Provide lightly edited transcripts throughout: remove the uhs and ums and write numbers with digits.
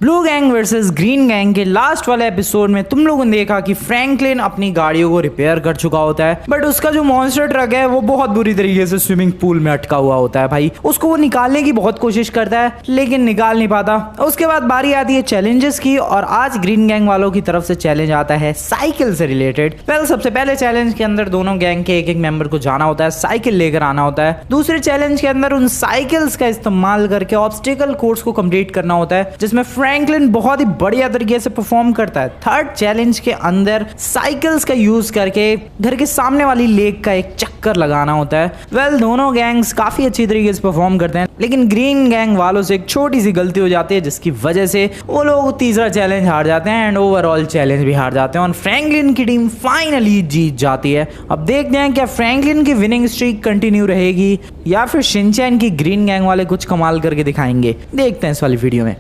Blue gang versus green gang के last वाले episode में तुम लोगों ने देखा कि फ्रैंकलिन अपनी गाड़ियों को रिपेयर कर चुका होता है, बट उसका जो मॉन्स्टर ट्रक है वो बहुत बुरी तरीके से स्विमिंग पूल में अटका हुआ होता है। भाई उसको वो निकालने की बहुत कोशिश करता है लेकिन निकाल नहीं पाता। उसके बाद बारी आती है चैलेंजेस की, और आज ग्रीन गैंग वालों की तरफ से चैलेंज आता है साइकिल से रिलेटेड। सबसे पहले चैलेंज के अंदर दोनों गैंग के एक मेंबर को जाना होता है, साइकिल लेकर आना होता है। दूसरे चैलेंज के अंदर उन साइकिल्स का इस्तेमाल करके ऑब्स्टिकल कोर्स को कंप्लीट करना होता है, जिसमें फ्रैंकलिन बहुत ही बढ़िया तरीके से परफॉर्म करता है। थर्ड चैलेंज के अंदर साइकिल्स का यूज करके घर के सामने वाली लेक का एक चक्कर लगाना होता है। दोनों गैंग्स काफी अच्छी तरीके से परफॉर्म करते हैं, लेकिन ग्रीन गैंग वालों से एक छोटी सी गलती हो जाती है जिसकी वजह से वो लोग तीसरा चैलेंज हार जाते हैं एंड ओवरऑल चैलेंज भी हार जाते हैं और फ्रैंकलिन की टीम फाइनली जीत जाती है। अब देखते हैं क्या फ्रैंकलिन की विनिंग स्ट्रीक कंटिन्यू रहेगी या फिर शिनचैन की ग्रीन गैंग वाले कुछ कमाल करके दिखाएंगे। देखते हैं इस वाली वीडियो में।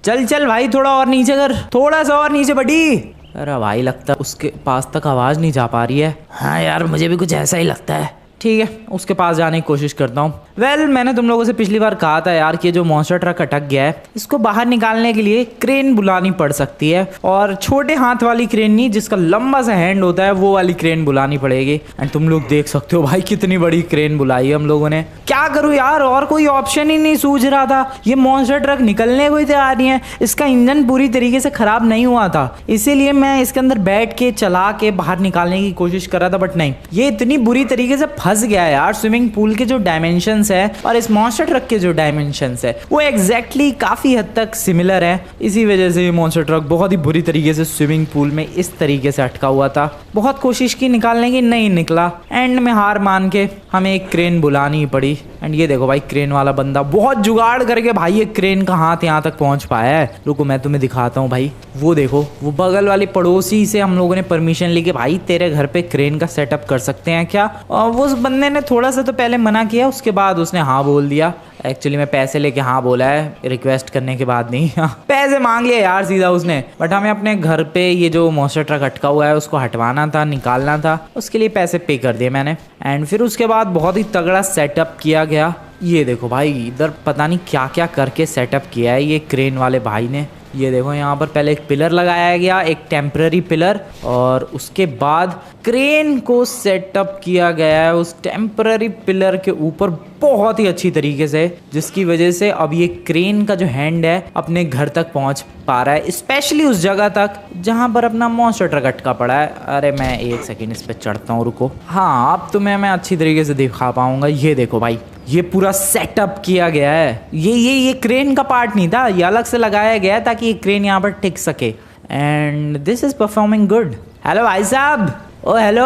चल भाई थोड़ा और नीचे कर, थोड़ा सा और नीचे बड़ी। अरे भाई लगता है उसके पास तक आवाज नहीं जा पा रही है। हाँ यार मुझे भी कुछ ऐसा ही लगता है। ठीक है उसके पास जाने की कोशिश करता हूँ। मैंने तुम लोगों से पिछली बार कहा था यार कि जो मॉन्स्टर ट्रक अटक गया है इसको बाहर निकालने के लिए क्रेन बुलानी पड़ सकती है, और छोटे हाथ वाली क्रेन नहीं, जिसका लंबा सा हैंड होता है वो वाली क्रेन बुलानी पड़ेगी। एंड तुम लोग देख सकते हो भाई कितनी बड़ी क्रेन बुलाई है हम लोगों ने। क्या करूँ यार, और कोई ऑप्शन ही नहीं सूझ रहा था। ये मॉन्स्टर ट्रक निकलने को ही तैयार नहीं है, इसका इंजन पूरी तरीके से खराब नहीं हुआ था, इसीलिए मैं इसके अंदर बैठ के चला के बाहर निकालने की कोशिश कर रहा था, बट नहीं, ये इतनी बुरी तरीके से फंस गया है यार। स्विमिंग पूल के जो डायमेंशंस है और इस मॉन्स्टर ट्रक के जो डायमेंशंस है वो एग्जैक्टली काफी हद तक सिमिलर है। इसी वजह से ये मॉन्स्टर ट्रक बहुत ही बुरी तरीके से स्विमिंग पूल में इस तरीके से अटका हुआ था। बहुत कोशिश की निकालने की, नहीं निकला। एंड में हार मान के हमें एक क्रेन बुलानी पड़ी। एंड ये देखो भाई क्रेन वाला बंदा बहुत जुगाड़ करके भाई ये क्रेन का हाथ यहाँ तक पहुंच पाया है। रुको मैं तुम्हें दिखाता हूँ भाई। वो देखो वो बगल वाली पड़ोसी से हम लोगों ने परमिशन ली कि भाई तेरे घर पे क्रेन का सेटअप कर सकते हैं क्या, और वो उस बंदे ने थोड़ा सा तो पहले मना किया, उसके बाद उसने हाँ बोल दिया। एक्चुअली मैं पैसे लेके हाँ बोला है, रिक्वेस्ट करने के बाद नहीं। पैसे मांग लिए यार सीधा उसने, बट हमें अपने घर पे ये जो मॉन्स्टर ट्रक अटका हुआ है उसको हटवाना था, निकालना था, उसके लिए पैसे पे कर दिए मैंने। एंड फिर उसके बाद बहुत ही तगड़ा सेटअप किया गया। ये देखो भाई इधर पता नहीं क्या क्या करके सेटअप किया है ये क्रेन वाले भाई ने। ये देखो यहाँ पर पहले एक पिलर लगाया गया, एक टेम्पररी पिलर, और उसके बाद क्रेन को सेटअप किया गया है उस टेम्पररी पिलर के ऊपर बहुत ही अच्छी तरीके से, जिसकी वजह से अब ये क्रेन का जो हैंड है अपने घर तक पहुंच पा रहा है, स्पेशली उस जगह तक जहां पर अपना मॉन्स्टर ट्रक अटका पड़ा है। अरे मैं एक सेकेंड इस पे चढ़ता हूँ, रुको। हाँ अब तुम्हें मैं अच्छी तरीके से दिखा पाऊंगा। ये देखो भाई ये पूरा सेटअप किया गया है। ये क्रेन का पार्ट नहीं था, ये अलग से लगाया गया है ताकि ये क्रेन यहाँ पर टिक सके। And this is performing good. Hello भाई साहब, ओ हेलो,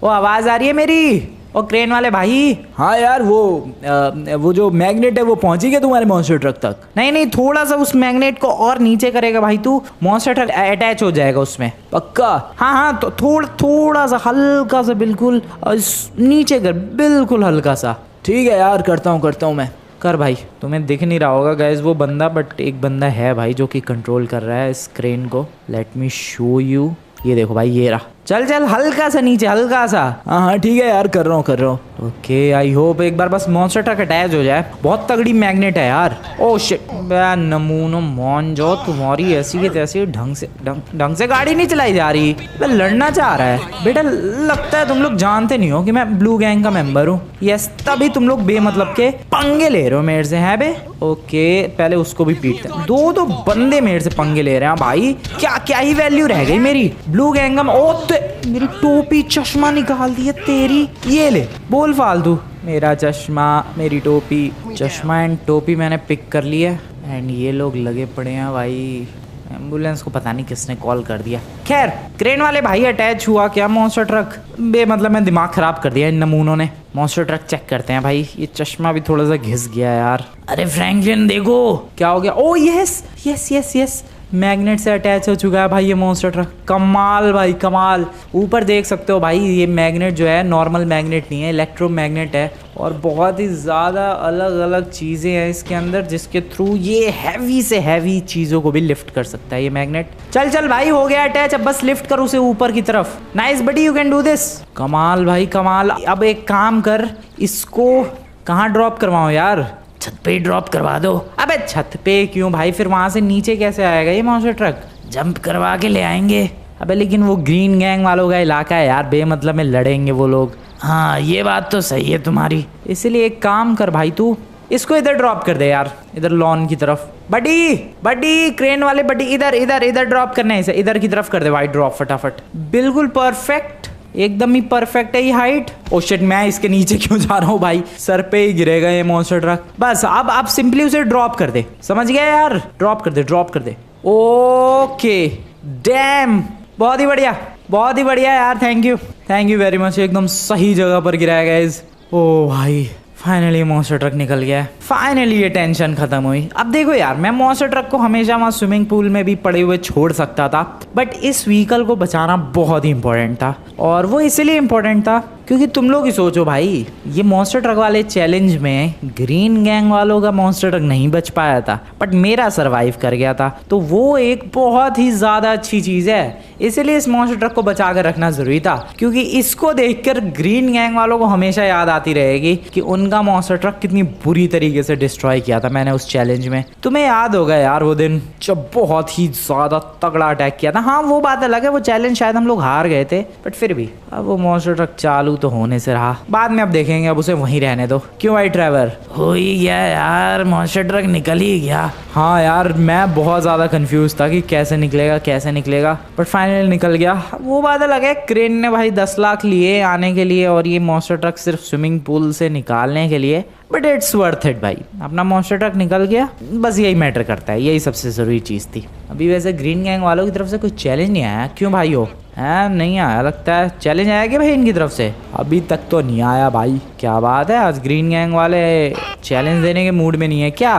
ओ आवाज आ रही है मेरी? ओ क्रेन वाले भाई। हाँ यार वो जो मैग्नेट है वो पहुंची गया तुम्हारे मॉन्स्टर ट्रक तक? नहीं थोड़ा सा उस मैग्नेट को और नीचे करेगा भाई तू, मॉन्स्टर ट्रक अटैच हो जाएगा उसमें। पक्का? हाँ तो थोड़ा सा हल्का सा बिल्कुल नीचे कर, बिल्कुल हल्का सा। ठीक है यार करता हूँ मैं। कर भाई। तुम्हें दिख नहीं रहा होगा गाइस वो बंदा, बट एक बंदा है भाई जो कि कंट्रोल कर रहा है इस क्रेन को। Let me show you. ये देखो भाई ये रहा। चल हल्का सा नीचे, हल्का सा। हाँ ठीक है यार कर रहा हूँ। ओके आई होप एक बार बस मॉन्स्टर ट्रक अटैच हो जाए। बहुत तगड़ी मैग्नेट है यार। ओ शिट, नमूनो मान जाओ, तुम्हारी ऐसी की तैसी ढंग से गाड़ी नहीं चलाई जा रही। लड़ना चाह रहा है बेटा। लगता है तुम लोग जानते नहीं हो कि मैं ब्लू गैंग का मेंबर हूँ। यस, तभी तुम लोग बेमतलब के पंगे ले रहे हो मेरे से, है बे? ओके पहले उसको भी पीटते हैं। दो बंदे मेरे से पंगे ले रहे हैं भाई। क्या ही वैल्यू रह गई मेरी ब्लू गैंग का। ओ मेरी टोपी चश्मा निकाल दिया तेरी। ये ले, बोल फालतू। मेरा चश्मा, मेरी टोपी, चश्मा एंड टोपी मैंने पिक कर लिया। एंड ये लोग लगे पड़े हैं भाई। एम्बुलेंस को पता नहीं किसने कॉल कर दिया। खैर क्रेन वाले भाई अटैच हुआ क्या मॉन्स्टर ट्रक? बेमतलब मैं दिमाग खराब कर दिया इन नमूनों ने। मॉन्स्टर ट्रक चेक करते हैं भाई। ये चश्मा भी थोड़ा सा घिस गया यार। अरे फ्रैंकलिन देखो क्या हो गया। ओ यस मैग्नेट से अटैच हो चुका है भाई ये मॉन्स्टर ट्रक। कमाल भाई कमाल। ऊपर देख सकते हो भाई ये मैग्नेट जो है नॉर्मल मैग्नेट नहीं है, इलेक्ट्रोमैग्नेट है, और बहुत ही ज़्यादा अलग अलग चीज़ें हैं इसके अंदर जिसके थ्रू ये हैवी से हैवी चीज़ों को भी लिफ्ट कर सकता है ये मैग्नेट। चल भाई हो गया अटैच, अब बस लिफ्ट कर उसे ऊपर की तरफ। Nice buddy, you can do this. कमाल भाई कमाल। अब एक काम कर, इसको कहाँ ड्रॉप करवाओ यार? छत पे ही ड्रॉप करवा दो। अबे छत पे क्यों भाई, फिर वहां से नीचे कैसे आएगा ये मॉन्स्टर ट्रक? जंप करवा के ले आएंगे। अबे लेकिन वो ग्रीन गैंग वालों का इलाका है यार, बेमतलब में लड़ेंगे वो लोग। हाँ ये बात तो सही है तुम्हारी, इसलिए एक काम कर भाई, तू इसको इधर ड्रॉप कर दे यार, इधर लॉन की तरफ। बडी बडी क्रेन वाले बडी, इधर इधर इधर ड्रॉप करना है इसे, इधर की तरफ कर दे भाई ड्रॉप फटाफट। बिल्कुल परफेक्ट, एकदम ही परफेक्ट है ये हाइट। ओ शिट, मैं इसके नीचे क्यों जा रहा हूँ भाई, सर पे ही गिरेगा ये मॉन्स्टर ट्रक। बस अब आप सिंपली उसे ड्रॉप कर दे, समझ गया यार? ड्रॉप कर दे, ड्रॉप कर दे। ओके डैम, बहुत ही बढ़िया, बहुत ही बढ़िया यार, थैंक यू वेरी मच, एकदम सही जगह पर गिराया गाइस। ओ भाई फाइनली मॉन्स्टर ट्रक निकल गया है, फाइनली ये टेंशन खत्म हुई। अब देखो यार, मैं मॉन्स्टर ट्रक को हमेशा वहाँ स्विमिंग पूल में भी पड़े हुए छोड़ सकता था, बट इस व्हीकल को बचाना बहुत ही इंपॉर्टेंट था। और वो इसलिए इंपॉर्टेंट था क्योंकि तुम लोग ही सोचो भाई, ये मॉन्स्टर ट्रक वाले चैलेंज में ग्रीन गैंग वालों का मॉन्स्टर ट्रक नहीं बच पाया था, बट मेरा सरवाइव कर गया था, तो वो एक बहुत ही ज्यादा अच्छी चीज है। इसलिए इस मॉन्स्टर ट्रक को बचा कर रखना जरूरी था, क्योंकि इसको देखकर ग्रीन गैंग वालों को हमेशा याद आती रहेगी कि उनका मॉन्स्टर ट्रक कितनी बुरी तरीके से डिस्ट्रॉय किया था मैंने उस चैलेंज में। तुम्हें याद होगा यार वो दिन जब बहुत ही ज्यादा तगड़ा अटैक किया था। हाँ वो बात अलग है, वो चैलेंज शायद हम लोग हार गए थे, बट फिर भी अब वो मॉन्स्टर ट्रक चालू तो होने से रहा, बाद में अब देखेंगे, अब उसे वहीं रहने दो। क्यों भाई ट्रैवर? हो ही गया यार, मॉन्स्टर ट्रक निकल ही गया। हाँ यार, मैं बहुत ज्यादा कंफ्यूज था कि कैसे निकलेगा, बट फाइनली निकल गया। वो बात अलग है, क्रेन ने भाई 10 लाख लिए आने के लिए और ये मॉन्स्टर ट्रक सिर्फ स्विमिंग पूल से निकालने के लिए, बट इट्स वर्थ इट भाई, अपना मॉन्स्टर ट्रक निकल गया, बस यही मैटर करता है, यही सबसे जरूरी चीज थी। अभी वैसे ग्रीन गैंग वालों की तरफ से कोई चैलेंज नहीं आया, क्यों भाई? हो है नहीं आया लगता है। चैलेंज आया क्या भाई इनकी तरफ से? अभी तक तो नहीं आया भाई। क्या बात है, आज ग्रीन गैंग वाले चैलेंज देने के मूड में नहीं है क्या?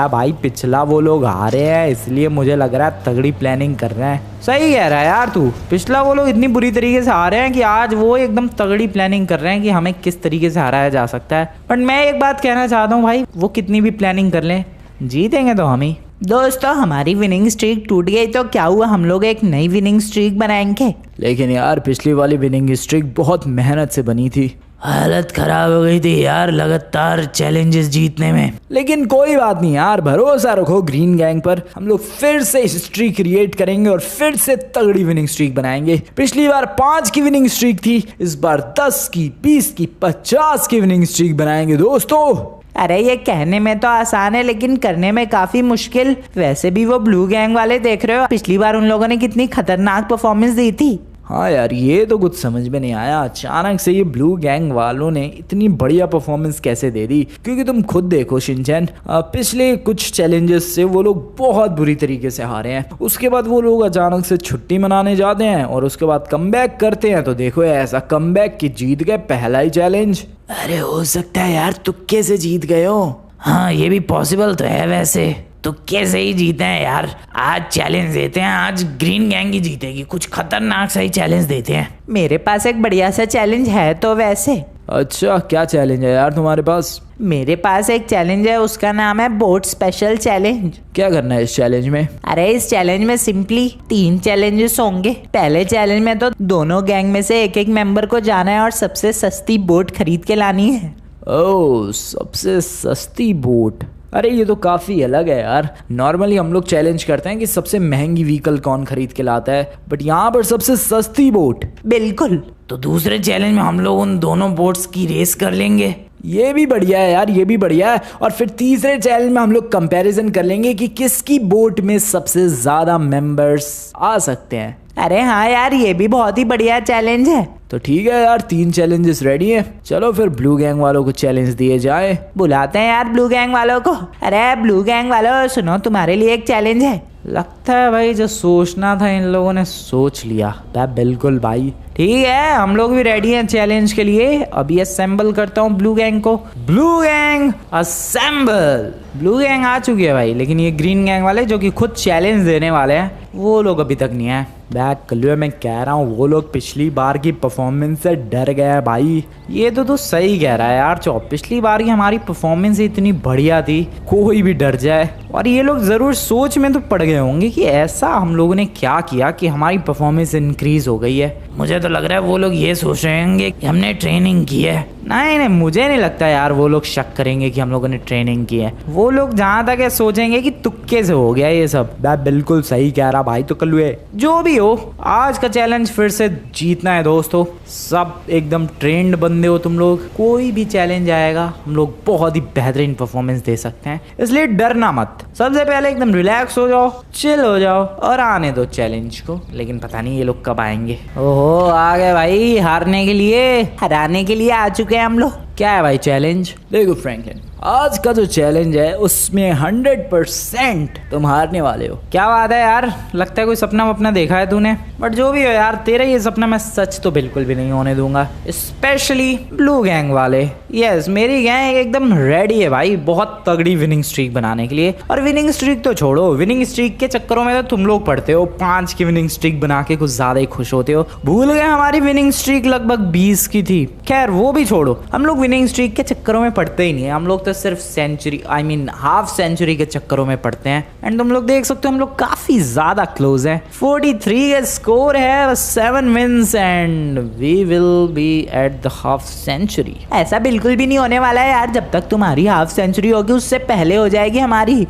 भाई पिछला वो लोग हारे हैं, इसलिए मुझे लग रहा है तगड़ी प्लानिंग कर रहे हैं। सही कह रहा है यार तू, पिछला वो लोग इतनी बुरी तरीके से हारे हैं कि आज वो एकदम तगड़ी प्लानिंग कर रहे हैं कि हमें किस तरीके से हराया जा सकता है। बट मैं एक बात कहना चाहता हूँ भाई, वो कितनी भी प्लानिंग कर लें, जीतेंगे तो हम ही। दोस्तों हमारी विनिंग स्ट्रीक टूट गई तो क्या हुआ, हम लोग एक नई विनिंग स्ट्रीक बनाएंगे। लेकिन यार पिछली वाली विनिंग स्ट्रीक बहुत मेहनत से बनी थी, हालत खराब हो गई थी यार लगातार चैलेंजेस जीतने में। लेकिन कोई बात नहीं यार, भरोसा रखो ग्रीन गैंग पर, हम लोग फिर से स्ट्रीक क्रिएट करेंगे और फिर से तगड़ी विनिंग स्ट्रीक बनाएंगे। पिछली बार 5 की विनिंग स्ट्रीक थी, इस बार 10 की, 20 की, 50 की विनिंग स्ट्रीक बनाएंगे दोस्तों। अरे ये कहने में तो आसान है लेकिन करने में काफी मुश्किल। वैसे भी वो ब्लू गैंग वाले देख रहे हो, पिछली बार उन लोगों ने कितनी खतरनाक परफॉर्मेंस दी थी। हाँ यार ये तो कुछ समझ में नहीं आया, अचानक से ये ब्लू गैंग वालों ने इतनी बढ़िया परफॉर्मेंस कैसे दे दी। क्योंकि तुम खुद देखो शिनचैन, पिछले कुछ चैलेंजेस से वो लोग बहुत बुरी तरीके से हारे हैं, उसके बाद वो लोग अचानक से छुट्टी मनाने जाते हैं और उसके बाद कमबैक करते हैं, तो देखो ऐसा कमबैक कि जीत गए पहला ही चैलेंज। अरे हो सकता है यार तुक्के से जीत गए हो। हाँ ये भी पॉसिबल तो है, वैसे तुक्के से ही जीते हैं यार। आज चैलेंज देते हैं, आज ग्रीन गैंग ही जीतेगी, कुछ खतरनाक सा ही चैलेंज देते हैं। मेरे पास एक बढ़िया सा चैलेंज है तो वैसे। अच्छा क्या चैलेंज है यार तुम्हारे पास? मेरे पास एक चैलेंज है, उसका नाम है बोट स्पेशल चैलेंज। क्या करना है इस चैलेंज में? अरे इस चैलेंज में सिंपली 3 चैलेंजेस होंगे। पहले चैलेंज में तो दोनों गैंग में से एक मेंबर को जाना है और सबसे सस्ती बोट खरीद के लानी है। ओह सबसे सस्ती बोट, अरे ये तो काफी अलग है यार। नॉर्मली हम लोग चैलेंज करते हैं कि सबसे महंगी व्हीकल कौन खरीद के लाता है, बट यहाँ पर सबसे सस्ती बोट। बिल्कुल, तो दूसरे चैलेंज में हम लोग उन दोनों बोट्स की रेस कर लेंगे। ये भी बढ़िया है यार, ये भी बढ़िया है। और फिर तीसरे चैलेंज में हम लोग कंपैरिजन कर लेंगे कि किसकी बोट में सबसे ज्यादा मेंबर्स आ सकते हैं। अरे हाँ यार ये भी बहुत ही बढ़िया चैलेंज है। तो ठीक है यार, 3 चैलेंजेस रेडी है, चलो फिर ब्लू गैंग वालों को चैलेंज दिए जाए। बुलाते हैं यार ब्लू गैंग वालों को। अरे ब्लू गैंग वालों सुनो, तुम्हारे लिए एक चैलेंज है। लगता है भाई जो सोचना था इन लोगों ने सोच लिया। बिल्कुल भाई, ठीक है हम लोग भी रेडी हैं चैलेंज के लिए। अभी असेंबल करता हूँ ब्लू गैंग को। Blue gang assemble. Blue gang आ चुकी है भाई, लेकिन ये ग्रीन गैंग वाले जो कि खुद चैलेंज देने वाले हैं वो लोग अभी तक नहीं आए। बैक कल्लू मैं कह रहा हूँ वो लोग पिछली बार की परफॉर्मेंस से डर गए भाई। ये तो सही कह रहा है यार चौप, पिछली बार की हमारी परफॉर्मेंस इतनी बढ़िया थी, कोई भी डर जाए। और ये लोग जरूर सोच में तो पड़ गए होंगे कि ऐसा हम लोगों ने क्या किया कि हमारी परफॉर्मेंस इंक्रीज हो गई है। मुझे तो लग रहा है वो लोग ये सोच रहे होंगे कि हमने ट्रेनिंग की है, नहीं नहीं, मुझे नहीं लगता यार वो लोग शक करेंगे कि हम लोगों ने ट्रेनिंग की है। वो लोग जहाँ तक है सोचेंगे कि तुक्के से हो गया ये सब। बिल्कुल सही कह रहा भाई तो कल्लुए। जो भी हो, आज का चैलेंज फिर से जीतना है दोस्तों। सब एकदम ट्रेंड बंदे हो तुम लोग, कोई भी चैलेंज आएगा हम लोग बहुत ही बेहतरीन परफॉर्मेंस दे सकते हैं, इसलिए डरना मत। सबसे पहले एकदम रिलैक्स हो जाओ, चिल हो जाओ और आने दो चैलेंज को। लेकिन पता नहीं ये लोग कब आएंगे। ओहो आ गए भाई, हारने के लिए, हराने के लिए आ चुके हैं हम लोग। क्या है भाई चैलेंज? देखो फ्रैंकलिन, आज का जो चैलेंज है उसमें 100% तुम हारने वाले हो। क्या बात है यार, लगता है कोई सपना वपना देखा है तूने। बट जो भी हो यार, तेरा ये सपना मैं सच तो बिल्कुल भी नहीं होने दूंगा, स्पेशली ब्लू गैंग वाले। यस, मेरी गैंग एकदम रेडी है भाई बहुत तगड़ी विनिंग स्ट्रीक बनाने के लिए। और विनिंग स्ट्रीक तो छोड़ो, विनिंग स्ट्रीक के चक्करों में तो तुम लोग पड़ते हो। 5 की विनिंग स्ट्रीक बना के कुछ ज्यादा ही खुश होते हो। भूल गए हमारी विनिंग स्ट्रीक लगभग 20 की थी। खैर वो भी छोड़ो, हम लोग विनिंग स्ट्रीक के चक्करों में पड़ते ही नहीं है। हम लोग तो सिर्फ सेंचुरी हाफ सेंचुरी के चक्करों में पड़ते हैं। एंड तुम लोग देख सकते हो हम लोग काफी ज्यादा क्लोज हैं। 43 का स्कोर है, 7 wins and we will be at the half century. ऐसा बिल्कुल भी नहीं होने वाला है यार, जब तक तुम्हारी हाफ सेंचुरी होगी उससे पहले हो जाएगी हमारी।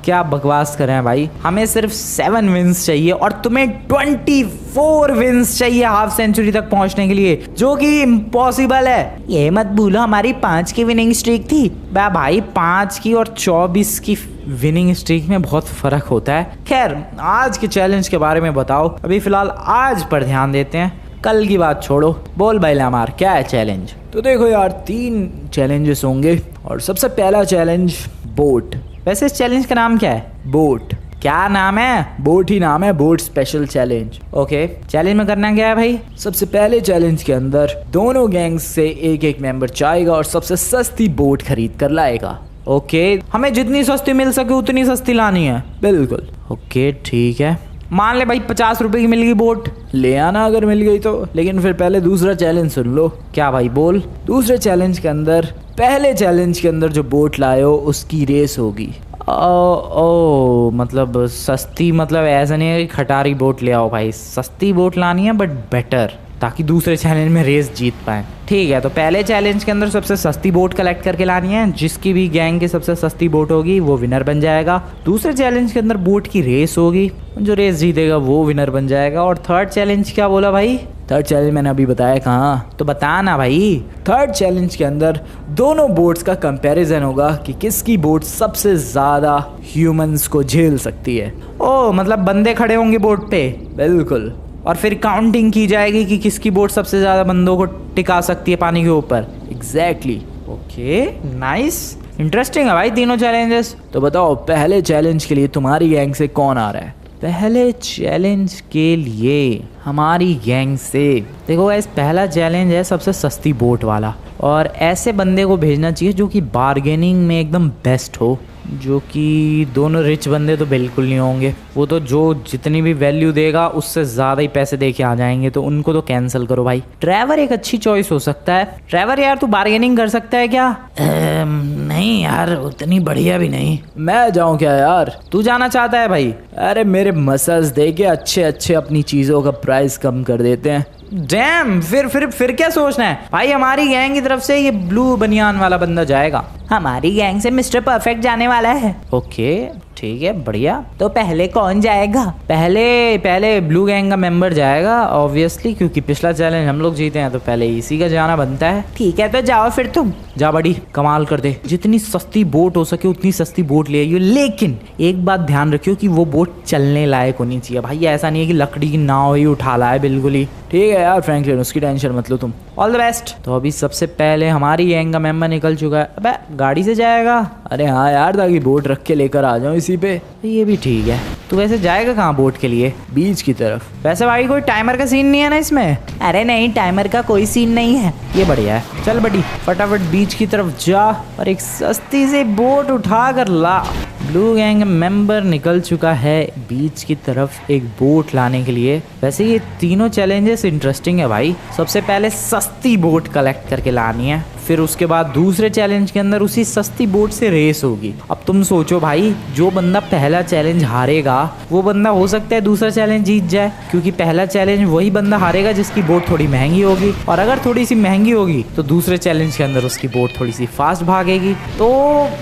क्या बकवास कर रहे हैं भाई, हमें सिर्फ 7 विंस चाहिए और तुम्हें 24 विंस चाहिए हाफ सेंचुरी तक पहुंचने के लिए, जो कि इम्पॉसिबल है। ये मत भूलो हमारी 5 की विनिंग स्ट्रीक थी। भाई 5 की और 24 की विनिंग स्ट्रीक में बहुत फर्क होता है। खैर आज के चैलेंज के बारे में बताओ, अभी फिलहाल आज पर ध्यान देते हैं, कल की बात छोड़ो। बोल भाई लामार, क्या है चैलेंज? तो देखो यार, 3 चैलेंजेस होंगे और सबसे पहला चैलेंज बोट। वैसे इस चैलेंज का नाम क्या है? बोट। क्या नाम है? बोट ही नाम है, boat special challenge. Okay, challenge में करना क्या है भाई? सबसे पहले चैलेंज के अंदर दोनों गैंग्स से एक मेंबर जाएगा और सबसे सस्ती बोट खरीद कर लाएगा। ओके, हमें जितनी सस्ती मिल सके उतनी सस्ती लानी है। बिल्कुल। ओके ठीक है, मान ले भाई 50 रुपए की मिल गई बोट, ले आना अगर मिल गई तो। लेकिन फिर पहले दूसरा चैलेंज सुन लो। क्या भाई बोल? दूसरे चैलेंज के अंदर, पहले चैलेंज के अंदर जो बोट लाए हो उसकी रेस होगी। ओ मतलब सस्ती, मतलब ऐसा नहीं है कि खटारी बोट ले आओ भाई, सस्ती बोट लानी है बट बेटर, ताकि दूसरे चैलेंज में रेस जीत पाए। ठीक है, तो पहले चैलेंज के अंदर सबसे सस्ती बोट कलेक्ट करके लानी है। जिसकी भी गैंग की सबसे सस्ती बोट होगी वो विनर बन जाएगा। दूसरे चैलेंज के अंदर बोट की रेस होगी, जो रेस जीतेगा वो विनर बन जाएगा। और थर्ड चैलेंज क्या बोला भाई? थर्ड चैलेंज मैंने अभी बताया कहाँ, तो बता ना भाई। थर्ड चैलेंज के अंदर दोनों बोट्स का कंपैरिजन होगा कि किसकी बोट सबसे ज्यादा ह्यूमंस को झेल सकती है। ओ मतलब बंदे खड़े होंगे बोट पे। बिल्कुल, और फिर काउंटिंग की जाएगी कि किसकी बोट सबसे ज्यादा बंदों को टिका सकती है पानी के ऊपर। एग्जैक्टली। ओके नाइस, इंटरेस्टिंग है भाई तीनों चैलेंजेस। तो बताओ पहले चैलेंज के लिए तुम्हारी गैंग से कौन आ रहा है? पहले चैलेंज के लिए हमारी गैंग से, देखो गाइस, पहला चैलेंज है सबसे सस्ती बोट वाला, और ऐसे बंदे को भेजना चाहिए जो कि बार्गेनिंग में एकदम बेस्ट हो। जो कि दोनों रिच बंदे तो बिल्कुल नहीं होंगे, वो तो जो जितनी भी वैल्यू देगा उससे ज़्यादा ही पैसे दे के आ जाएंगे, तो उनको तो कैंसिल करो भाई। ट्रेवर एक अच्छी चॉइस हो सकता है। ट्रेवर यार तू बार्गेनिंग कर सकता है क्या? नहीं यार, उतनी बढ़िया भी नहीं। मैं जाऊं क्या यार? तू जाना चाहता है भाई? अरे मेरे मसल्स देके अच्छे अच्छे अपनी चीज़ों का प्राइस कम कर देते हैं। डैम, फिर क्या सोचना है भाई? हमारी गैंग की तरफ से ये ब्लू बनियान वाला बंदा जाएगा। हमारी गैंग से मिस्टर परफेक्ट जाने वाला है। ओके ठीक है, बढ़िया। तो पहले कौन जाएगा? पहले ब्लू गैंग का मेंबर जाएगा ऑब्वियसली, क्योंकि पिछला चैलेंज हम लोग जीते हैं, तो पहले इसी का जाना बनता है। ठीक है, तो जाओ फिर तुम। जा बड़ी, कमाल कर दे। जितनी सस्ती बोट हो सके उतनी सस्ती बोट ले आइयो, लेकिन एक बात ध्यान रखियो कि वो बोट चलने लायक होनी चाहिए भाई। ऐसा नहीं है कि लकड़ी की नाव ही उठा ला है बिल्कुल ही। ठीक है यार फ्रैंकलिन, उसकी टेंशन मत लो तुम। All the best. तो अभी सबसे पहले हमारी गैंग का मेंबर निकल चुका है। अबे गाड़ी से जाएगा? अरे हाँ यार, ताकि बोट रख के लेकर आ जाऊं इसी पे। ये भी ठीक है। तू वैसे जाएगा कहाँ बोट के लिए? बीच की तरफ। वैसे भाई कोई टाइमर का सीन नहीं है ना इसमें? अरे नहीं, टाइमर का कोई सीन नहीं है। ये बढ़िया है। चल बड़ी, फटाफट बीच की तरफ जा और एक सस्ती सी बोट उठा कर ला। ब्लू गैंग मेंबर निकल चुका है बीच की तरफ एक बोट लाने के लिए। वैसे ये तीनों चैलेंजेस इंटरेस्टिंग है भाई। सबसे पहले सस्ती बोट कलेक्ट करके लानी है, फिर उसके बाद दूसरे चैलेंज के अंदर उसी सस्ती बोट से रेस होगी। अब तुम सोचो भाई, जो बंदा पहला चैलेंज हारेगा वो बंदा हो सकता है दूसरा चैलेंज जीत जाए, क्योंकि पहला चैलेंज वही बंदा हारेगा जिसकी बोट थोड़ी महंगी होगी, और अगर थोड़ी सी महंगी होगी तो दूसरे चैलेंज के अंदर उसकी बोट थोड़ी सी फास्ट भागेगी। तो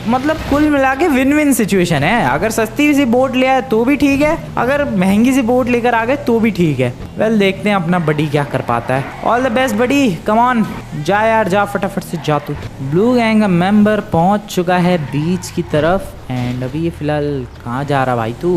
मतलब कुल मिला के विन विन सिचुएशन है। अगर सस्ती सी बोट ले आए तो भी ठीक है, अगर महंगी सी बोट लेकर आ गए तो भी ठीक है। वेल देखते हैं अपना बडी क्या कर पाता है। All the best buddy, come on, जा यार जा, फटाफट से जा तू। ब्लू गैंग का मेंबर पहुंच चुका है बीच की तरफ। एंड अभी ये फिलहाल कहाँ जा रहा भाई तू?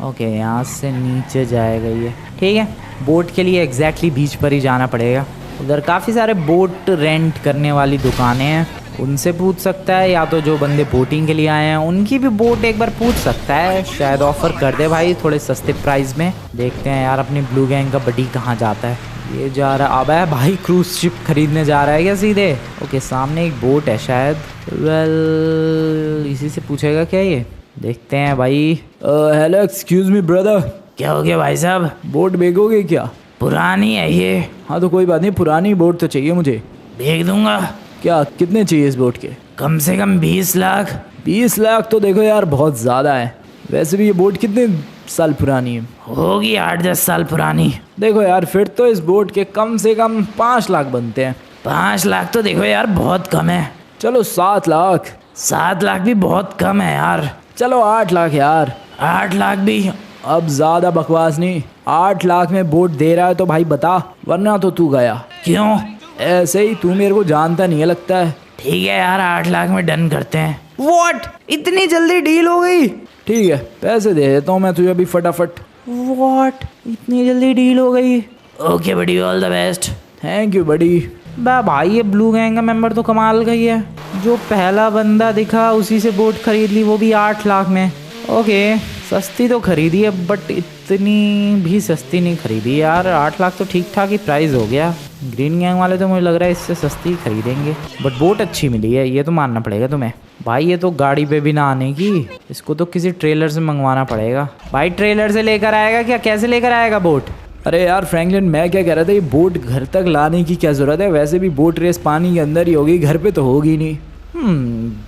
ओके, यहाँ से नीचे जाएगा ये, ठीक है। बोट के लिए एग्जैक्टली बीच पर ही जाना पड़ेगा। उधर काफ़ी सारे बोट रेंट करने वाली दुकानें हैं, उनसे पूछ सकता है, या तो जो बंदे बोटिंग के लिए आए हैं उनकी भी बोट एक बार पूछ सकता है, शायद ऑफर कर दे भाई थोड़े सस्ते प्राइस में। देखते हैं यार अपनी ब्लू गैंग का बडी कहाँ जाता है। ये जा रहा, अब है भाई क्रूज शिप खरीदने जा रहा है क्या सीधे? ओके, सामने एक बोट है शायद। वेल इसी से पूछेगा क्या ये, देखते हैं भाई। Hello excuse me brother. क्या हो गया भाई साहब? बोट बेचोगे क्या? पुरानी है ये। हाँ तो कोई बात नहीं, पुरानी बोट तो चाहिए मुझे। बेच दूंगा। क्या कितने चाहिए इस बोट के? कम से कम 20 लाख। 20 लाख तो देखो यार बहुत ज़्यादा है। वैसे भी ये बोट कितने साल पुरानी है? होगी 8-10 साल पुरानी। देखो यार फिर तो इस बोट के कम से कम 5 लाख बनते हैं। 5 लाख तो देखो यार बहुत कम है। चलो 7 लाख। 7 लाख भी बहुत कम है यार। चलो 8 लाख यार। 8 लाख भी अब ज़्यादा बकवास नहीं। 8 लाख में बोट दे रहा है तो भाई बता, वरना तो तू गया। क्यों? ऐसे ही, तू मेरे को जानता नहीं है लगता है। ठीक है यार, 8 लाख में डन करते हैं। व्हाट, इतनी जल्दी डील हो गई? ठीक है, पैसे दे देता हूँ मैं तुझे अभी फटाफट। व्हाट, इतनी जल्दी डील हो गई? Okay buddy, all the best. Thank you buddy. भाई ये ब्लू गैंग का मेंबर तो कमाल का ही है, जो पहला बंदा दिखा उसी से बोट खरीद ली, वो भी 8 लाख में। ओके, सस्ती तो खरीदी है बट इतनी भी सस्ती नहीं खरीदी यार। 8 लाख तो ठीक ठाक ही प्राइस हो गया। ग्रीन गैंग वाले तो मुझे लग रहा है इससे सस्ती खरीदेंगे, बट बोट अच्छी मिली है, ये तो मानना पड़ेगा तुम्हें। भाई ये तो गाड़ी पे भी ना आने की, इसको तो किसी ट्रेलर से मंगवाना पड़ेगा। भाई ट्रेलर से लेकर आएगा क्या? कैसे लेकर आएगा बोट? अरे यार फ्रैंकलिन, मैं क्या कह रहा था, ये बोट घर तक लाने की क्या ज़रूरत है? वैसे भी बोट रेस पानी के अंदर ही होगी, घर पे तो होगी नहीं।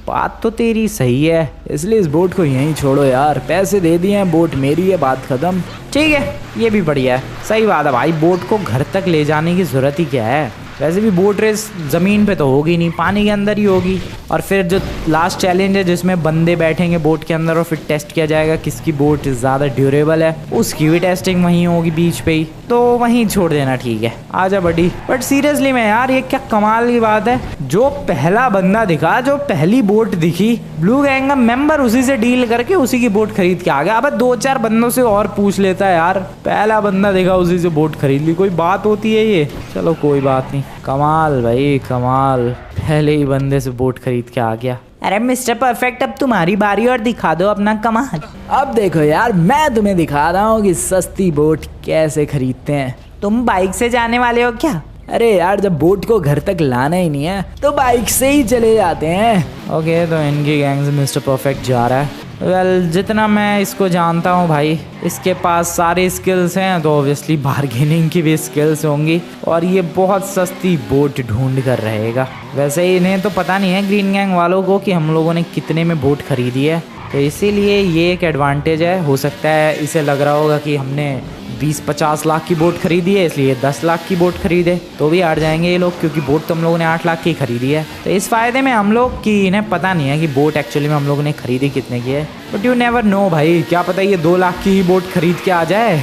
बात तो तेरी सही है, इसलिए इस बोट को यहीं छोड़ो यार। पैसे दे दिए हैं, बोट मेरी है, बात खत्म। ठीक है, ये भी बढ़िया है, सही बात है भाई। बोट को घर तक ले जाने की ज़रूरत ही क्या है? वैसे भी बोट रेस ज़मीन पे तो होगी नहीं, पानी के अंदर ही होगी। और फिर जो लास्ट चैलेंज है जिसमें बंदे बैठेंगे बोट के अंदर और फिर टेस्ट किया जाएगा किसकी बोट ज़्यादा ड्यूरेबल है, उसकी भी टेस्टिंग वहीं होगी बीच पे ही, तो वहीं छोड़ देना। ठीक है, आजा बडी। बट सीरियसली में यार, ये क्या कमाल की बात है, जो पहला बंदा दिखा, जो पहली बोट दिखी, ब्लू गैंग का मेंबर उसी से डील करके उसी की बोट खरीद के आ गया। अब 2-4 बंदों से और पूछ लेता है यार, पहला बंदा दिखा उसी से बोट खरीद ली, कोई बात होती है ये? चलो कोई बात नहीं, कमाल भाई कमाल, पहले ही बंदे से बोट खरीद के आ गया। अरे मिस्टर परफेक्ट, अब तुम्हारी बारी और दिखा दो अपना कमाल। अब देखो यार, मैं तुम्हें दिखा रहा हूँ कि सस्ती बोट कैसे खरीदते हैं। तुम बाइक से जाने वाले हो क्या? अरे यार, जब बोट को घर तक लाना ही नहीं है तो बाइक से ही चले जाते हैं। ओके, तो इनकी गैंग से मिस्टर परफेक्ट जा रहा है। वेल, जितना मैं इसको जानता हूँ भाई, इसके पास सारी स्किल्स हैं, तो ऑब्वियसली बार्गेनिंग की भी स्किल्स होंगी, और ये बहुत सस्ती बोट ढूंढ कर रहेगा। वैसे इन्हें तो पता नहीं है ग्रीन गैंग वालों को कि हम लोगों ने कितने में बोट खरीदी है, तो इसीलिए ये एक एडवांटेज है। हो सकता है इसे लग रहा होगा कि हमने 20-50 लाख की बोट खरीदी है, इसलिए 10 लाख की बोट खरीदे, तो भी हार जाएंगे ये लोग, क्योंकि बोट तो हम लोगों ने 8 लाख की खरीदी है। तो इस फ़ायदे में हम लोग कि इन्हें पता नहीं है कि बोट एक्चुअली में हम लोगों ने खरीदी कितने की है। बट यू नेवर नो भाई, क्या पता ये 2 लाख की ही बोट खरीद के आ जाए।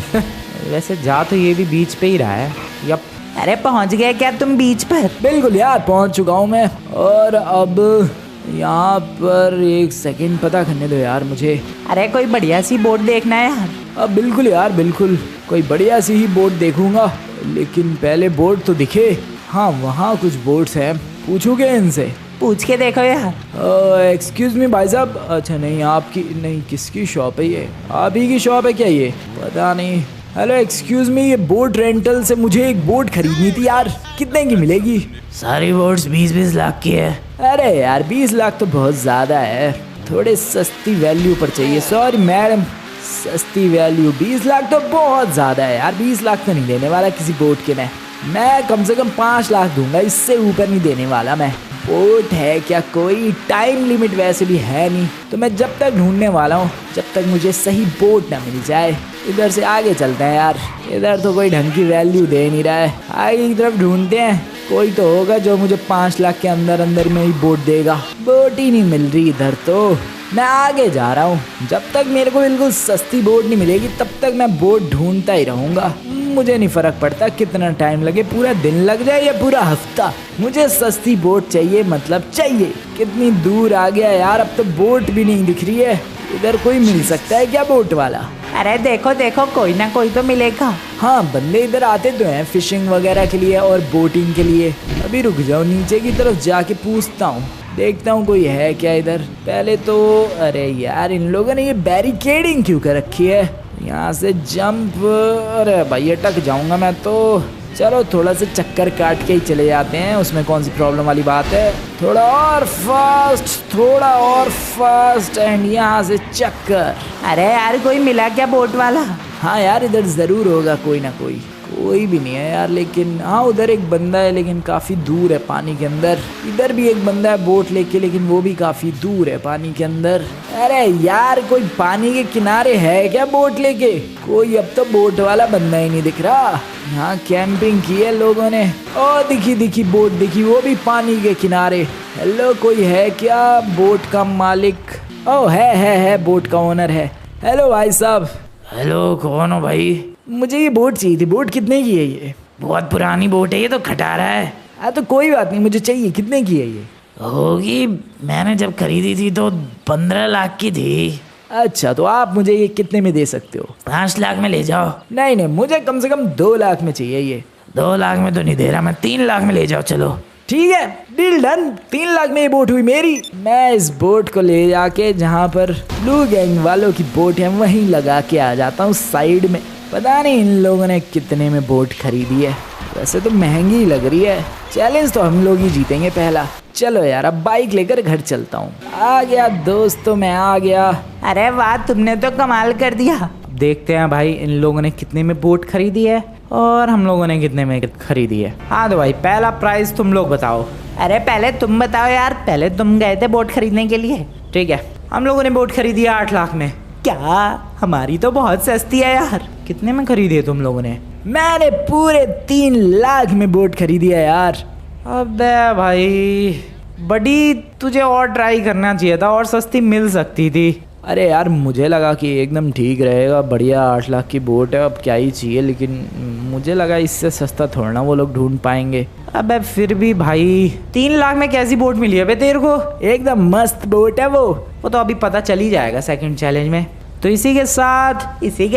वैसे जा तो ये भी बीच पे ही रहा है। यप। अरे पहुँच गए क्या तुम बीच पर? बिल्कुल यार, पहुँच चुका हूँ मैं। और अब यहाँ पर एक सेकंड पता करने दो यार मुझे। अरे कोई बढ़िया सी बोट देखना है यार। अब बिल्कुल यार बिल्कुल, कोई बढ़िया सी ही बोट देखूंगा, लेकिन पहले बोट तो दिखे। हाँ, वहाँ कुछ बोट्स हैं, पूछोगे इनसे? पूछ के देखो यार। एक्सक्यूज मी भाई साहब। अच्छा नहीं, आपकी नहीं, किसकी शॉप है ये? आप ही की शॉप है क्या ये? पता नहीं। हेलो एक्सक्यूज मी, ये बोट रेंटल से मुझे एक बोट खरीदनी थी यार, कितने की मिलेगी? सारी बोट्स 20-20 लाख की है। अरे यार 20 लाख तो बहुत ज़्यादा है, थोड़े सस्ती वैल्यू पर चाहिए। सॉरी मैडम, सस्ती वैल्यू 20 लाख तो बहुत ज़्यादा है यार। 20 लाख तो नहीं देने वाला किसी बोट के मैं कम से कम 5 लाख दूंगा, इससे ऊपर नहीं देने वाला मैं। बोट है क्या? कोई टाइम लिमिट वैसे भी है नहीं, तो मैं जब तक ढूंढने वाला हूँ जब तक मुझे सही बोट ना मिल जाए। इधर से आगे चलते हैं यार, इधर तो कोई ढंग की वैल्यू दे नहीं रहा है। आगे की तरफ ढूंढते हैं, कोई तो होगा जो मुझे 5 लाख के अंदर अंदर में ही बोट देगा। बोट ही नहीं मिल रही इधर, तो मैं आगे जा रहा हूँ। जब तक मेरे को बिल्कुल सस्ती बोट नहीं मिलेगी तब तक मैं बोट ढूंढता ही रहूँगा। मुझे नहीं फर्क पड़ता कितना टाइम लगे, पूरा दिन लग जाए या पूरा हफ्ता, मुझे सस्ती बोट चाहिए, मतलब चाहिए। कितनी दूर आ गया यार, अब तो बोट भी नहीं दिख रही है। इधर कोई मिल सकता है क्या बोट वाला? अरे देखो देखो, कोई ना कोई तो मिलेगा। हाँ, बंदे इधर आते तो हैं फिशिंग वगैरह के लिए और बोटिंग के लिए। अभी रुक जाओ, नीचे की तरफ जाके पूछता हूँ, देखता हूँ कोई है क्या इधर। पहले तो अरे यार, इन लोगों ने ये बैरिकेडिंग क्यों कर रखी है? यहाँ से जंप, अरे भाई अटक जाऊंगा मैं तो। चलो थोड़ा सा चक्कर काट के ही चले जाते हैं, उसमें कौन सी प्रॉब्लम वाली बात है। थोड़ा और फास्ट, थोड़ा और फास्ट, एंड यहाँ से चक्कर। अरे यार, कोई मिला क्या बोट वाला? हाँ यार, इधर ज़रूर होगा कोई ना कोई। कोई भी नहीं है यार, लेकिन हाँ उधर एक बंदा है, लेकिन काफ़ी दूर है पानी के अंदर। इधर भी एक बंदा है बोट लेके, लेकिन वो भी काफ़ी दूर है पानी के अंदर। अरे यार, कोई पानी के किनारे है क्या बोट लेके? कोई अब तो बोट वाला बंदा ही नहीं दिख रहा। यहाँ कैंपिंग की है लोगों ने। ओ दिखी दिखी बोट दिखी, वो भी पानी के किनारे। हेलो, कोई है क्या बोट का मालिक? ओ है बोट का ओनर है। हेलो भाई साहब। हेलो, कौन हो भाई? मुझे ये बोट चाहिए थी। बोट कितने की है ये? बहुत पुरानी बोट है, ये तो खटारा है। हाँ तो कोई बात नहीं, मुझे चाहिए। कितने की है ये? होगी, मैंने जब खरीदी थी तो 15 लाख की थी। अच्छा, तो आप मुझे ये कितने में दे सकते हो? 5 लाख में ले जाओ। नहीं, मुझे कम से कम 2 लाख में चाहिए ये। 2 लाख में तो नहीं दे रहा मैं, 3 लाख में ले जाओ। चलो ठीक है, डील डन। 3 लाख में ये बोट हुई मेरी। मैं इस बोट को ले जाके जहाँ पर ब्लू गैंग वालों की बोट है वहीं लगा के आ जाता हूँ साइड में। पता नहीं इन लोगों ने कितने में बोट खरीदी है, वैसे तो महंगी लग रही है। चैलेंज तो हम लोग ही जीतेंगे पहला। चलो यार, अब बाइक लेकर घर चलता हूँ। आ गया दोस्तों, मैं आ गया। अरे वाह, तुमने तो कमाल कर दिया। देखते हैं भाई इन लोगों ने कितने में बोट खरीदी है और हम लोगों ने कितने में खरीदी है। हाँ तो भाई, पहला प्राइस तुम लोग बताओ। अरे पहले तुम बताओ यार, पहले तुम गए थे बोट खरीदने के लिए। ठीक है, हम लोगों ने बोट खरीदी है 8 लाख में। क्या? हमारी तो बहुत सस्ती है यार। कितने में खरीदी है तुम लोगों ने? मैंने पूरे 3 लाख में बोट खरीदी है यार। अबे भाई बड़ी, तुझे और ट्राई करना चाहिए था, और सस्ती मिल सकती थी। अरे यार, मुझे लगा कि एकदम ठीक रहेगा, बढ़िया 8 लाख की बोट है, अब क्या ही चाहिए। लेकिन मुझे लगा इससे सस्ता थोड़ा ना वो लोग ढूंढ पाएंगे। अबे फिर भी भाई, 3 लाख में कैसी बोट मिली है बे तेरे को? एकदम मस्त बोट है वो तो अभी पता चल ही जाएगा सेकंड चैलेंज में। तो इसी के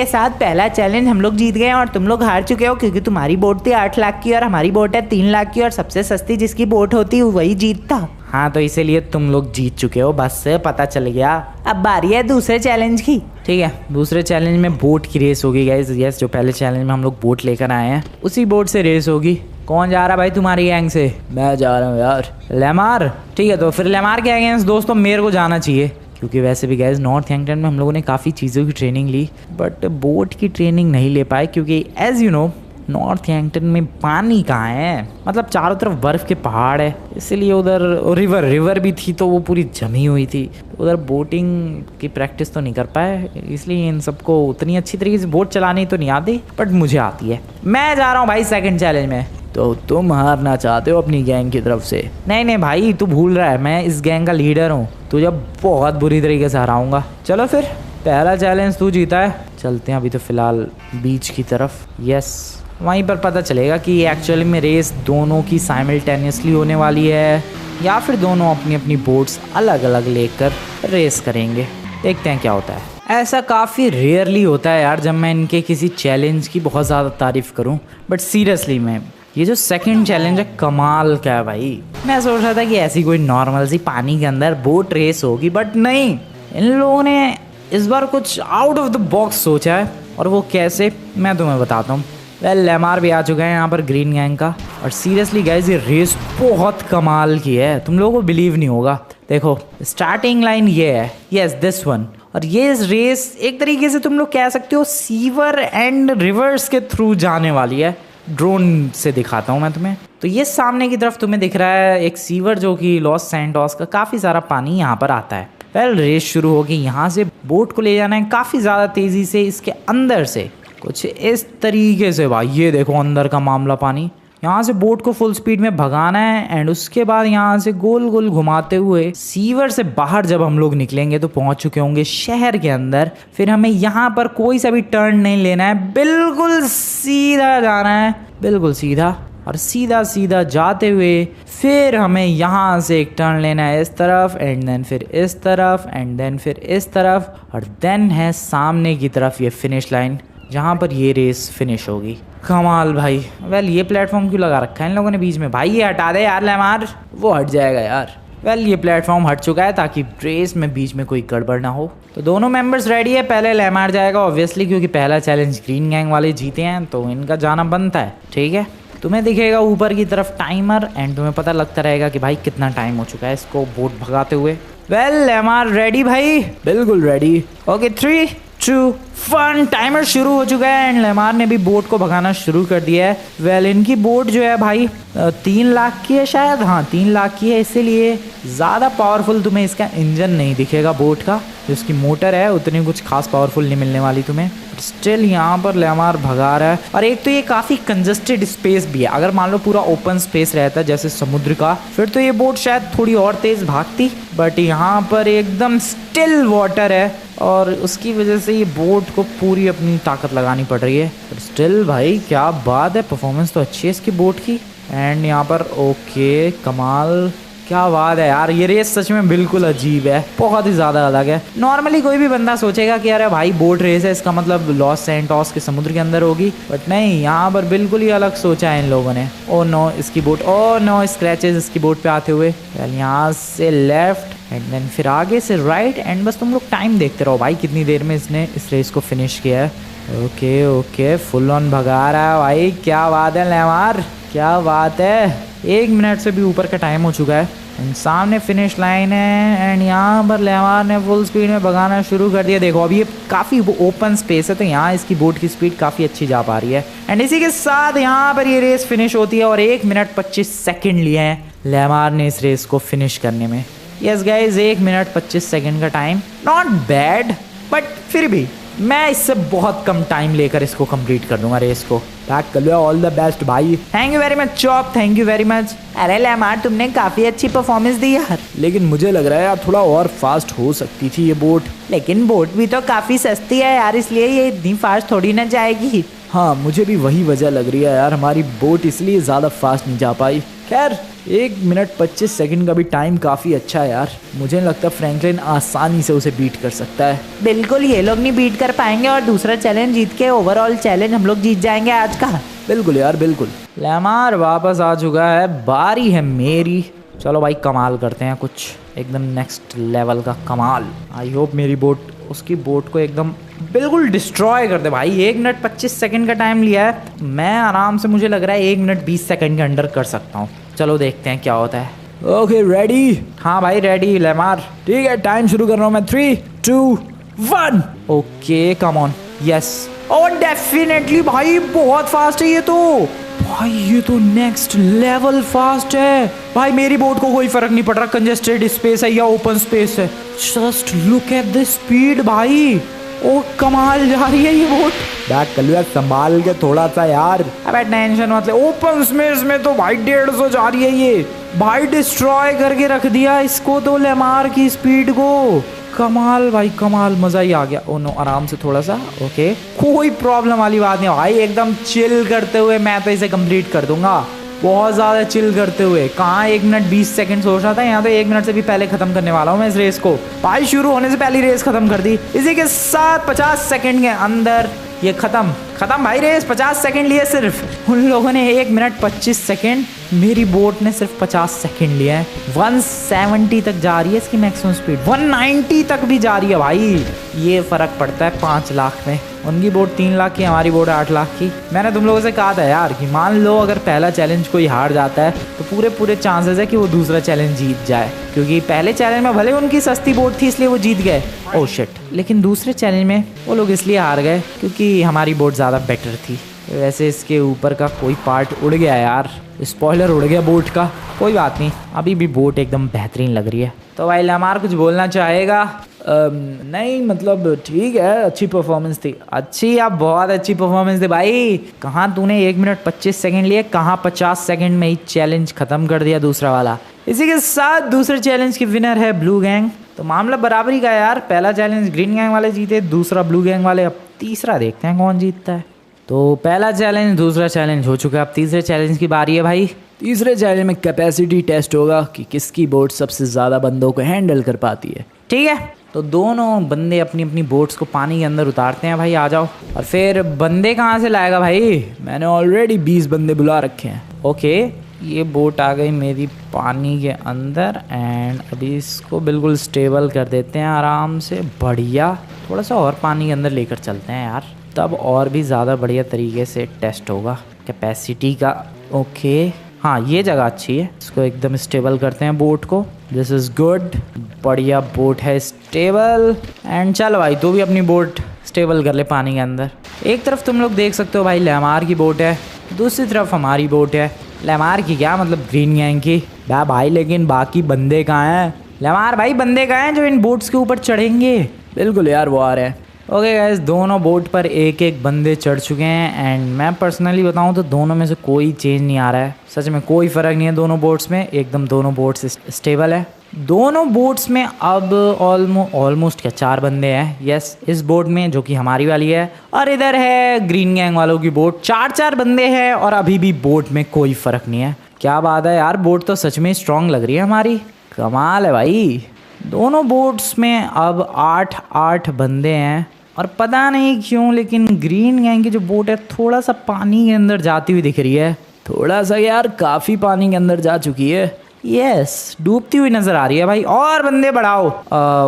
साथ पहला चैलेंज हम लोग जीत गए और तुम लोग हार चुके हो, क्योंकि तुम्हारी बोट थी 8 लाख की और हमारी बोट है 3 लाख की, और सबसे सस्ती जिसकी बोट होती वही जीतता। हाँ तो इसीलिए तुम लोग जीत चुके हो, बस से पता चल गया। अब बारी है दूसरे चैलेंज की। ठीक है, दूसरे चैलेंज में बोट की रेस होगी गाइस। यस, जो पहले चैलेंज में हम लोग बोट लेकर आए हैं उसी बोट से रेस होगी। कौन जा रहा भाई तुम्हारी गैंग से? मैं जा रहा हूँ यार। लेमार? ठीक है, तो फिर लेमार के अगेंस्ट दोस्तों मेरे को जाना चाहिए, क्योंकि वैसे भी गाइस नॉर्थ हैम्पटन में हम लोगों ने काफ़ी चीज़ों की ट्रेनिंग ली, बट बोट की ट्रेनिंग नहीं ले पाए, क्योंकि as you know Northampton में पानी कहाँ है, मतलब चारों तरफ बर्फ़ के पहाड़ है, इसलिए उधर रिवर भी थी तो वो पूरी जमी हुई थी। उधर बोटिंग की प्रैक्टिस तो नहीं कर पाए, इसलिए इन सबको उतनी अच्छी तरीके से बोट चलानी तो नहीं आती, बट मुझे आती है। मैं जा रहा हूँ भाई सेकंड चैलेंज में। तो तुम हारना चाहते हो अपनी गैंग की तरफ से? नहीं भाई, तू भूल रहा है, मैं इस गैंग का लीडर हूँ, तुझे बहुत बुरी तरीके से हराऊंगा। चलो फिर, पहला चैलेंज तू जीता है। चलते हैं अभी तो फिलहाल बीच की तरफ। यस, वहीं पर पता चलेगा कि एक्चुअली में रेस दोनों की साइमल्टेनियसली होने वाली है या फिर दोनों अपनी अपनी बोट्स अलग अलग लेकर रेस करेंगे। देखते हैं क्या होता है। ऐसा काफ़ी रेयरली होता है यार जब मैं इनके किसी चैलेंज की बहुत ज़्यादा तारीफ़ करूं, बट सीरियसली मैं ये जो सेकंड चैलेंज है कमाल का है भाई। मैं सोच रहा था कि ऐसी कोई नॉर्मल सी पानी के अंदर बोट रेस होगी, बट नहीं, इन लोगों ने इस बार कुछ आउट ऑफ द बॉक्स सोचा है। और वो कैसे, मैं तुम्हें बताता हूँ। वेल, लेमार भी आ चुका है यहाँ पर ग्रीन गैंग का, और सीरियसली गाइस ये रेस बहुत कमाल की है, तुम लोगों को बिलीव नहीं होगा। देखो स्टार्टिंग लाइन ये है, यस दिस वन, और ये रेस एक तरीके से तुम लोग कह सकते हो सीवर एंड रिवर्स के थ्रू जाने वाली है। ड्रोन से दिखाता हूँ मैं तुम्हें। तो ये सामने की तरफ तुम्हें दिख रहा है एक सीवर जो कि लॉस सैंटोस का, काफ़ी सारा पानी यहाँ पर आता है। वेल रेस शुरू होगी, यहाँ से बोट को ले जाना है काफ़ी ज़्यादा तेज़ी से इसके अंदर से, कुछ इस तरीके से। भाई ये देखो अंदर का मामला पानी, यहाँ से बोट को फुल स्पीड में भगाना है एंड उसके बाद यहाँ से गोल गोल घुमाते हुए सीवर से बाहर जब हम लोग निकलेंगे तो पहुँच चुके होंगे शहर के अंदर। फिर हमें यहाँ पर कोई सा भी टर्न नहीं लेना है, बिल्कुल सीधा जाना है, बिल्कुल सीधा, और सीधा सीधा जाते हुए फिर हमें यहाँ से एक टर्न लेना है इस तरफ एंड देन फिर इस तरफ एंड देन फिर इस तरफ, और देन है सामने की तरफ ये फिनिश लाइन जहाँ पर ये रेस फिनिश होगी। कमाल भाई। वेल ये प्लेटफॉर्म क्यों लगा रखा है इन लोगों ने बीच में? भाई ये हटा दे यार लेमार। वो हट जाएगा यार। वेल ये प्लेटफॉर्म हट चुका है ताकि रेस में बीच में कोई गड़बड़ ना हो। तो दोनों मेंबर्स रेडी है, पहले लेमार जाएगा ऑब्वियसली क्योंकि पहला चैलेंज ग्रीन गैंग वाले जीते हैं तो इनका जाना बनता है। ठीक है, तुम्हें दिखेगा ऊपर की तरफ टाइमर एंड तुम्हें पता लगता रहेगा कि भाई कितना टाइम हो चुका है इसको बोट भगाते हुए। वेल लेमार रेडी भाई? बिल्कुल रेडी। ओके 3, 2, 1 टाइमर शुरू हो चुका है एंड लेमार ने भी बोट को भगाना शुरू कर दिया है। वेल इनकी बोट जो है भाई 3 लाख की है शायद, हाँ 3 लाख की है, इसीलिए ज़्यादा पावरफुल तुम्हें इसका इंजन नहीं दिखेगा बोट का, जो इसकी मोटर है उतनी कुछ खास पावरफुल नहीं मिलने वाली तुम्हें। स्टिल यहाँ पर लेमार भगा रहा है, और एक तो ये काफ़ी कंजस्टेड स्पेस भी है। अगर मान लो पूरा ओपन स्पेस रहता जैसे समुद्र का, फिर तो ये बोट शायद थोड़ी और तेज़ भागती, बट यहाँ पर एकदम स्टिल वाटर है और उसकी वजह से ये बोट को पूरी अपनी ताकत लगानी पड़ रही है। पर स्टिल भाई क्या बात है, परफॉर्मेंस तो अच्छी है इसकी बोट की। एंड यहाँ पर ओके कमाल, क्या बात है यार, ये रेस सच में बिल्कुल अजीब है, बहुत ही ज़्यादा अलग है। नॉर्मली कोई भी बंदा सोचेगा कि अरे भाई बोट रेस है इसका मतलब लॉस सैंटोस के समुद्र के अंदर होगी, बट नहीं, यहाँ पर बिल्कुल ही अलग सोचा है इन लोगों ने। ओ नो इसकी बोट, ओ नो स्क्रैचेस इसकी बोट पे आते हुए। यहाँ से लेफ्ट एंड देन फिर आगे से राइट एंड बस तुम लोग टाइम देखते रहो भाई कितनी देर में इसने इस रेस को फिनिश किया है। ओके ओके फुल ऑन भगा रहा है भाई, क्या बात है लेमार, क्या बात है। 1 मिनट से भी ऊपर का टाइम हो चुका है एंड सामने फिनिश लाइन है एंड यहाँ पर लेमार ने फुल स्पीड में भगाना शुरू कर दिया। देखो अभी ये काफ़ी ओपन स्पेस है तो यहाँ इसकी बोट की स्पीड काफ़ी अच्छी जा पा रही है एंड इसी के साथ यहाँ पर ये रेस फिनिश होती है और 1 मिनट 25 सेकेंड लिए हैं लेमार ने इस रेस को फिनिश करने में। यस गाइज 1 मिनट 25 सेकेंड का टाइम, नॉट बैड, बट फिर भी मैं इससे बहुत कम टाइम लेकर इसको कंप्लीट कर दूंगा रेस को। बैक कर लो, ऑल द बेस्ट भाई। Thank you very much chop, thank you very much. अरे लेमार तुमने काफी अच्छी परफॉर्मेंस दी यार, लेकिन मुझे लग रहा है यार थोड़ा और फास्ट हो सकती थी ये बोट। लेकिन बोट भी तो काफी सस्ती है यार, इसलिए ये इतनी फास्ट थोड़ी ना जाएगी। हाँ मुझे भी वही वजह लग रही है यार, हमारी बोट इसलिए ज़्यादा फास्ट नहीं जा पाई। खैर 1 मिनट 25 सेकंड का भी टाइम काफ़ी अच्छा है यार, मुझे नहीं लगता फ्रैंकलिन आसानी से उसे बीट कर सकता है। बिल्कुल ये लोग नहीं बीट कर पाएंगे और दूसरा चैलेंज जीत के ओवरऑल चैलेंज हम लोग जीत जाएंगे आज का। बिल्कुल यार बिल्कुल। लेमार वापस आ चुका है, बारी है मेरी। चलो भाई कमाल करते हैं कुछ एकदम नेक्स्ट लेवल का कमाल। आई होप मेरी बोट उसकी बोट को एकदम बिल्कुल डिस्ट्रॉय कर दे भाई। 1 मिनट 25 सेकंड का टाइम लिया है, मैं आराम से मुझे लग रहा है 1 मिनट 20 सेकंड के अंडर कर सकता हूँ। चलो देखते हैं क्या होता है। Okay ready? हाँ भाई रेडी लेमार। ठीक है टाइम शुरू कर रहा हूँ मैं, 3, 2, 1। Okay come on, yes. और डेफिनेटली भाई बहुत फास्ट है ये तो, भाई ये तो नेक्स्ट लेवल फास्ट है भाई। मेरी बोट को कोई फर्क नहीं पड़ रहा कंजेस्टेड स्पेस है या ओपन स्पेस है, just look at the speed भाई। ओ कमाल जा रही है ये बोट। बैक कर लो यार, संभाल के थोड़ा सा यार। अबे टेंशन मत ले, ओपन स्पेस में तो भाई 150 जा रही है ये भाई, डिस्ट्रॉय करके रख दिया इसको तो लेमार की स्पीड को। कमाल भाई कमाल, मजा ही आ गया। ओ नो आराम से थोड़ा सा, ओके कोई प्रॉब्लम वाली बात नहीं भाई, एकदम चिल करते हुए मैं तो इसे कंप्लीट कर दूंगा, बहुत ज़्यादा चिल करते हुए। कहाँ 1 मिनट 20 सेकंड सोच रहा था, यहाँ तो 1 मिनट से भी पहले ख़त्म करने वाला हूँ मैं इस रेस को भाई। शुरू होने से पहले रेस ख़त्म कर दी। इसी के साथ 50 सेकंड के अंदर ये ख़त्म भाई रेस। 50 सेकंड लिए सिर्फ, उन लोगों ने 1 मिनट 25 सेकंड, मेरी बोट ने सिर्फ 50 सेकंड लिए हैं। 170 तक जा रही है इसकी मैक्सिमम स्पीड, 190 तक भी जा रही है भाई। ये फ़र्क पड़ता है 5 लाख में। उनकी बोट 3 लाख की, हमारी बोट 8 लाख की। मैंने तुम लोगों से कहा था यार कि मान लो अगर पहला चैलेंज कोई हार जाता है तो पूरे चांसेस है कि वो दूसरा चैलेंज जीत जाए, क्योंकि पहले चैलेंज में भले उनकी सस्ती बोट थी इसलिए वो जीत गए, ओह शिट, लेकिन दूसरे चैलेंज में वो लोग इसलिए हार गए क्योंकि हमारी बोट ज़्यादा बेटर थी। वैसे इसके ऊपर का कोई पार्ट उड़ गया यार, स्पॉइलर उड़ गया बोट का। कोई बात नहीं, अभी भी बोट एकदम बेहतरीन लग रही है। तो भाई लमार कुछ बोलना चाहेगा? नहीं मतलब ठीक है, अच्छी परफॉर्मेंस थी। अच्छी, आप बहुत अच्छी परफॉर्मेंस थी भाई। कहाँ तूने 1 मिनट 25 सेकंड लिए, कहाँ 50 सेकंड में ही चैलेंज खत्म कर दिया दूसरा वाला। इसी के साथ दूसरे चैलेंज की विनर है ब्लू गैंग। तो मामला बराबरी का है यार, पहला चैलेंज ग्रीन गैंग वाले जीते, दूसरा ब्लू गैंग वाले। अब तीसरा देखते हैं कौन जीतता है। तो पहला चैलेंज, दूसरा चैलेंज हो चुका है, अब तीसरे चैलेंज की बारी है भाई। तीसरे चैलेंज में कैपेसिटी टेस्ट होगा कि किसकी बोट सबसे ज़्यादा बंदों को हैंडल कर पाती है। ठीक है, तो दोनों बंदे अपनी अपनी बोट्स को पानी के अंदर उतारते हैं भाई, आ जाओ। और फिर बंदे कहाँ से लाएगा भाई? मैंने ऑलरेडी 20 बंदे बुला रखे हैं। ओके, ये बोट आ गई मेरी पानी के अंदर एंड अभी इसको बिल्कुल स्टेबल कर देते हैं आराम से। बढ़िया, थोड़ा सा और पानी के अंदर लेकर चलते हैं यार, तब और भी ज़्यादा बढ़िया तरीके से टेस्ट होगा कैपेसिटी का। ओके, हाँ ये जगह अच्छी है, इसको एकदम स्टेबल करते हैं बोट को। दिस इज़ गुड, बढ़िया बोट है स्टेबल। एंड चल भाई तू भी अपनी बोट स्टेबल कर ले पानी के अंदर। एक तरफ तुम लोग देख सकते हो भाई लेमार की बोट है, दूसरी तरफ हमारी बोट है। लेमार की क्या मतलब, ग्रीन गैंग की। भाई लेकिन बाकी बंदे कहाँ हैं? लेमार भाई बंदे कहाँ हैं जो इन बोट्स के ऊपर चढ़ेंगे? बिल्कुल यार, वो आ रहे हैं। ओके गाइस, दोनों बोट पर एक एक बंदे चढ़ चुके हैं एंड मैं पर्सनली बताऊं तो दोनों में से कोई चेंज नहीं आ रहा है। सच में कोई फ़र्क नहीं है दोनों बोट्स में, एकदम दोनों बोट्स स्टेबल है। दोनों बोट्स में अब ऑलमोस्ट क्या 4 बंदे हैं। यस, इस बोट में जो कि हमारी वाली है, और इधर है ग्रीन गैंग वालों की बोट। 4 बंदे हैं और अभी भी बोट में कोई फ़र्क नहीं है। क्या बात है यार, बोट तो सच में स्ट्रांग लग रही है हमारी, कमाल है भाई। दोनों बोट्स में अब 8 बंदे हैं और पता नहीं क्यों लेकिन ग्रीन गैंग की जो बोट है थोड़ा सा पानी के अंदर जाती हुई दिख रही है। थोड़ा सा यार, काफ़ी पानी के अंदर जा चुकी है। यस, डूबती हुई नज़र आ रही है भाई, और बंदे बढ़ाओ।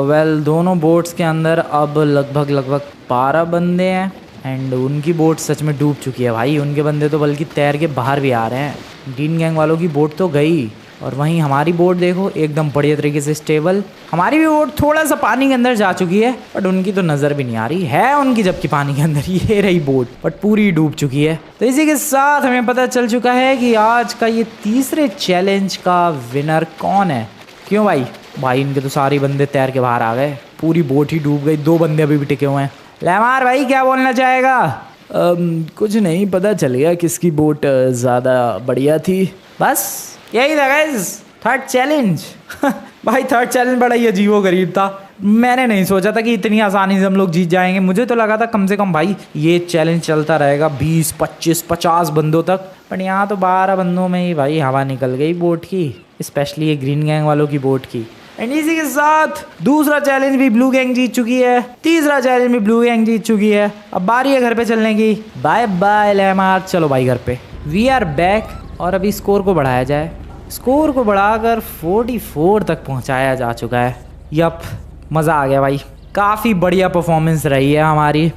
वेल दोनों बोट्स के अंदर अब लगभग 12 बंदे हैं एंड उनकी बोट सच में डूब चुकी है भाई। उनके बंदे तो बल्कि तैर के बाहर भी आ रहे हैं। ग्रीन गैंग वालों की बोट तो गई और वहीं हमारी बोट देखो एकदम बढ़िया तरीके से स्टेबल। हमारी भी बोट थोड़ा सा पानी के अंदर जा चुकी है बट उनकी तो नज़र भी नहीं आ रही है उनकी, जबकि पानी के अंदर ये रही बोट बट पूरी डूब चुकी है। तो इसी के साथ हमें पता चल चुका है कि आज का ये तीसरे चैलेंज का विनर कौन है। क्यों भाई इनके तो सारे बंदे तैर के बाहर आ गए, पूरी बोट ही डूब गई, 2 बंदे अभी भी टिके हुए हैं। लेमार भाई क्या बोलना चाहेगा? कुछ नहीं, पता चल गया किसकी बोट ज़्यादा बढ़िया थी। बस यही था गाइस, थर्ड चैलेंज। भाई थर्ड चैलेंज बड़ा ही अजीबोगरीब था। मैंने नहीं सोचा था कि इतनी आसानी से हम लोग जीत जाएंगे। मुझे तो लगा था कम से कम भाई ये चैलेंज चलता रहेगा 20, 25, 50 बंदों तक, पर यहाँ तो 12 बंदों में ही भाई हवा निकल गई बोट की, स्पेशली ये ग्रीन गैंग वालों की बोट की। एंड इसी के साथ दूसरा चैलेंज भी ब्लू गैंग जीत चुकी है, तीसरा चैलेंज भी ब्लू गैंग जीत चुकी है। अब बारी है घर पे चलने की। बाय बाय लेमार, चलो भाई घर पे। वी आर बैक और अभी स्कोर को बढ़ाया जाए। स्कोर को बढ़ाकर 44 तक पहुंचाया जा चुका है। यप, मज़ा आ गया भाई, काफ़ी बढ़िया परफॉर्मेंस रही है हमारी।